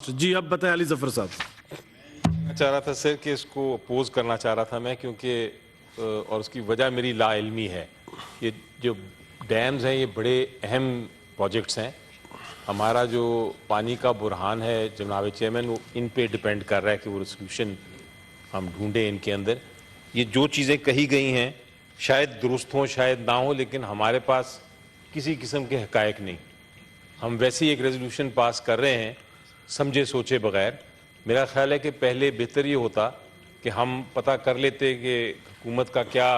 Last जी, अब बताएं अली जफर साहब। चाह रहा था सर कि इसको अपोज करना चाह रहा था मैं, क्योंकि और उसकी वजह मेरी लाइल्मी है। ये जो डैम्स हैं ये बड़े अहम प्रोजेक्ट्स हैं। हमारा जो पानी का बुरहान है जनाब चेयरमैन, वो इन पे डिपेंड कर रहा है कि वो रेसोल्यूशन हम ढूंढें इनके अंदर। ये जो चीज़ें कही गई हैं शायद दुरुस्त हों शायद ना हो, लेकिन हमारे पास किसी किस्म के हकायक नहीं। हम वैसे ही एक रेजोल्यूशन पास कर रहे हैं समझे सोचे बगैर। मेरा ख्याल है कि पहले बेहतर ये होता कि हम पता कर लेते कि हुकूमत का क्या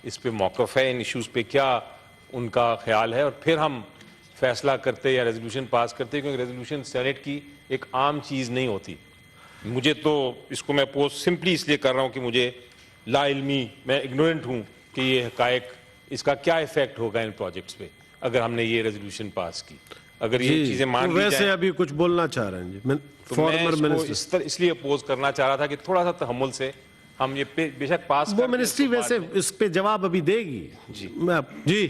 इस पे मौक़िफ़ है, इन इश्यूज़ पे क्या उनका ख्याल है, और फिर हम फैसला करते या रेजोल्यूशन पास करते, क्योंकि रेजोल्यूशन सेनेट की एक आम चीज़ नहीं होती। मुझे तो इसको मैं अपोज सिंपली इसलिए कर रहा हूँ कि मुझे लाइल्मी, मैं इग्नोरेंट हूँ कि ये हकायक इसका क्या इफेक्ट होगा इन प्रोजेक्ट्स पे अगर हमने ये रेजोल्यूशन पास की। अगर ये चीजें मान ली वैसे जाएं, अभी कुछ बोलना चाह रहे हैं जी फॉर्मर मिनिस्टर, इसलिए अपोज करना चाह रहा था कि थोड़ा सा तहम्मुल से हम ये बेशक पास वो मिनिस्ट्री वैसे इस पे जवाब अभी देगी जी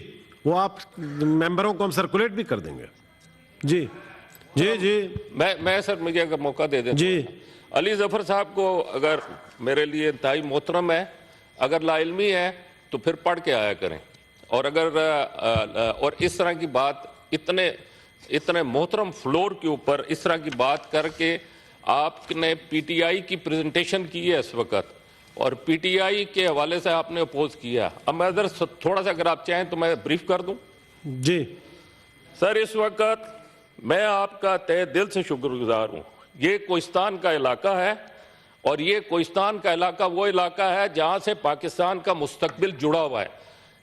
वो आप मेंबरों को हम सर्कुलेट भी कर देंगे जी जी जी। मैं सर, मुझे अगर मौका दे दें जी। अली जफर साहब को अगर मेरे लिए इंतहाई मोहतरम है, अगर लाइल्मी है तो फिर पढ़ के आया करें, और अगर और इस तरह की बात इतने मोहतरम फ्लोर के ऊपर इस तरह की बात करके आपने पीटीआई की प्रेजेंटेशन की है इस वक्त, और पीटीआई के हवाले से आपने अपोज किया। अब मैं अगर थोड़ा सा अगर आप चाहें तो मैं ब्रीफ कर दूं जी। सर, इस वक्त मैं आपका तहे दिल से शुक्रगुजार हूं। ये कोहिस्तान का इलाका है, और ये कोहिस्तान का इलाका वो इलाका है जहां से पाकिस्तान का मुस्तकबिल जुड़ा हुआ है,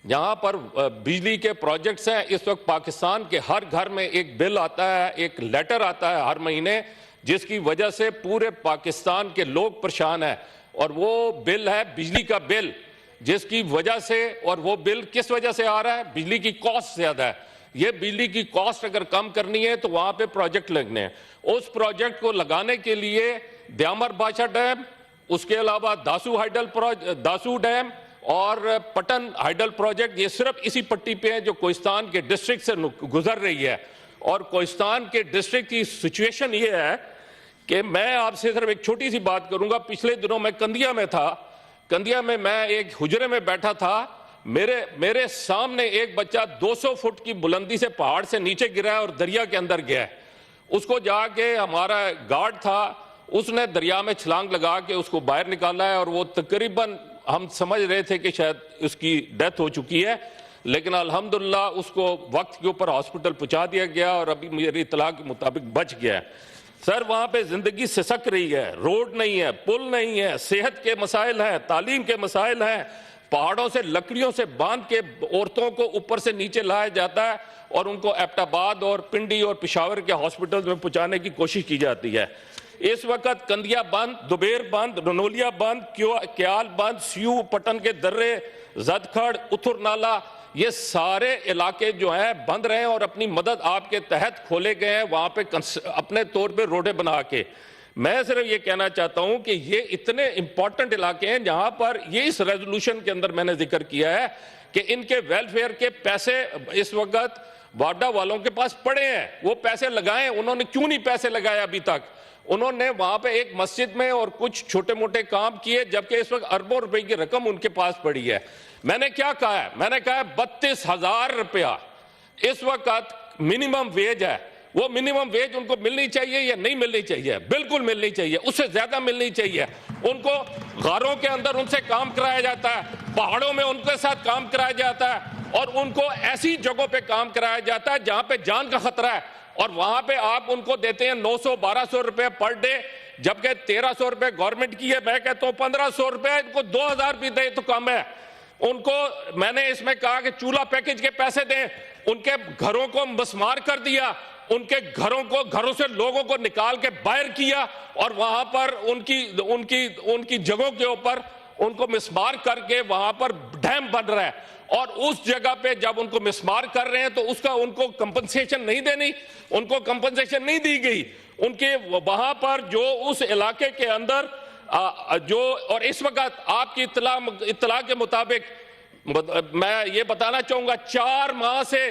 जहां पर बिजली के प्रोजेक्ट्स हैं। इस वक्त पाकिस्तान के हर घर में एक बिल आता है, एक लेटर आता है हर महीने, जिसकी वजह से पूरे पाकिस्तान के लोग परेशान हैं। और वो बिल है बिजली का बिल, जिसकी वजह से, और वो बिल किस वजह से आ रहा है? बिजली की कॉस्ट ज्यादा है। ये बिजली की कॉस्ट अगर कम करनी है तो वहां पे प्रोजेक्ट लगने हैं। उस प्रोजेक्ट को लगाने के लिए द्यामर बादशाह डैम, उसके अलावा दासू डैम और पटन हाइडल प्रोजेक्ट, ये सिर्फ इसी पट्टी पे है जो कोहिस्तान के डिस्ट्रिक्ट से गुजर रही है। और कोहिस्तान के डिस्ट्रिक्ट की सिचुएशन ये है कि मैं आपसे सिर्फ एक छोटी सी बात करूंगा। पिछले दिनों मैं कंदिया में था। कंदिया में मैं एक हुजरे में बैठा था, मेरे सामने एक बच्चा 200 फुट की बुलंदी से पहाड़ से नीचे गिरा है और दरिया के अंदर गया है। उसको जाके हमारा गार्ड था, उसने दरिया में छलांग लगा के उसको बाहर निकाला है, और वो तकरीबन हम समझ रहे थे कि शायद उसकी डेथ हो चुकी है, लेकिन अल्हम्दुलिल्लाह उसको वक्त के ऊपर हॉस्पिटल पहुंचा दिया गया और अभी मेरी इत्तला के मुताबिक बच गया है। सर, वहां पे जिंदगी सिसक रही है, रोड नहीं है, पुल नहीं है, सेहत के मसाइल हैं, तालीम के मसाइल हैं। पहाड़ों से लकड़ियों से बांध के औरतों को ऊपर से नीचे लाया जाता है और उनको एबटाबाद और पिंडी और पेशावर के हॉस्पिटल में पहुंचाने की कोशिश की जाती है। इस वक्त कंदिया बंद, दुबेर बंद, रनोलिया बंद, क्याल बंद, सियू, पटन के दर्रे, जदखड़, उथुर नाला, ये सारे इलाके जो हैं बंद रहे हैं और अपनी मदद आपके तहत खोले गए हैं वहां पे अपने तौर पे रोडें बना के। मैं सिर्फ ये कहना चाहता हूं कि ये इतने इंपॉर्टेंट इलाके हैं जहां पर ये इस रेजोल्यूशन के अंदर मैंने जिक्र किया है कि इनके वेलफेयर के पैसे इस वक्त वाडा वालों के पास पड़े हैं, वो पैसे लगाएं। उन्होंने क्यों नहीं पैसे लगाए अभी तक? उन्होंने वहां पे एक मस्जिद में और कुछ छोटे मोटे काम किए, जबकि इस वक्त अरबों रुपए की रकम उनके पास पड़ी है। मैंने क्या कहा है? मैंने कहा है 32,000 रुपया इस वक्त मिनिमम वेज है। वो मिनिमम वेज उनको मिलनी चाहिए या नहीं मिलनी चाहिए? बिल्कुल मिलनी चाहिए, उससे ज्यादा मिलनी चाहिए। उनको घरों के अंदर उनसे काम कराया जाता है, पहाड़ों में उनके साथ काम कराया जाता है, और उनको ऐसी जगहों पे काम कराया जाता है जहां पे जान का खतरा है, और वहां पे आप उनको देते हैं 900-1200 रुपए पर डे, जबकि 1300 रुपए गवर्नमेंट की है। मैं कहता हूं 1500 रुपए, इनको 2000 भी दे तो कम है। उनको मैंने इसमें कहा कि चूल्हा पैकेज के पैसे दें। उनके घरों को मस्मार कर दिया, उनके घरों से लोगों को निकाल के बाहर किया, और वहां पर उनकी जगहों के ऊपर उनको मिसमार करके वहां पर डैम बन रहा है। और उस जगह पे जब उनको मिसमार कर रहे हैं तो उसका उनको कंपनसेशन नहीं देनी, उनको कंपनसेशन नहीं दी गई। उनके वहां पर जो उस इलाके के अंदर जो, और इस वक्त आपकी इत्तला के मुताबिक मैं ये बताना चाहूंगा 4 माह से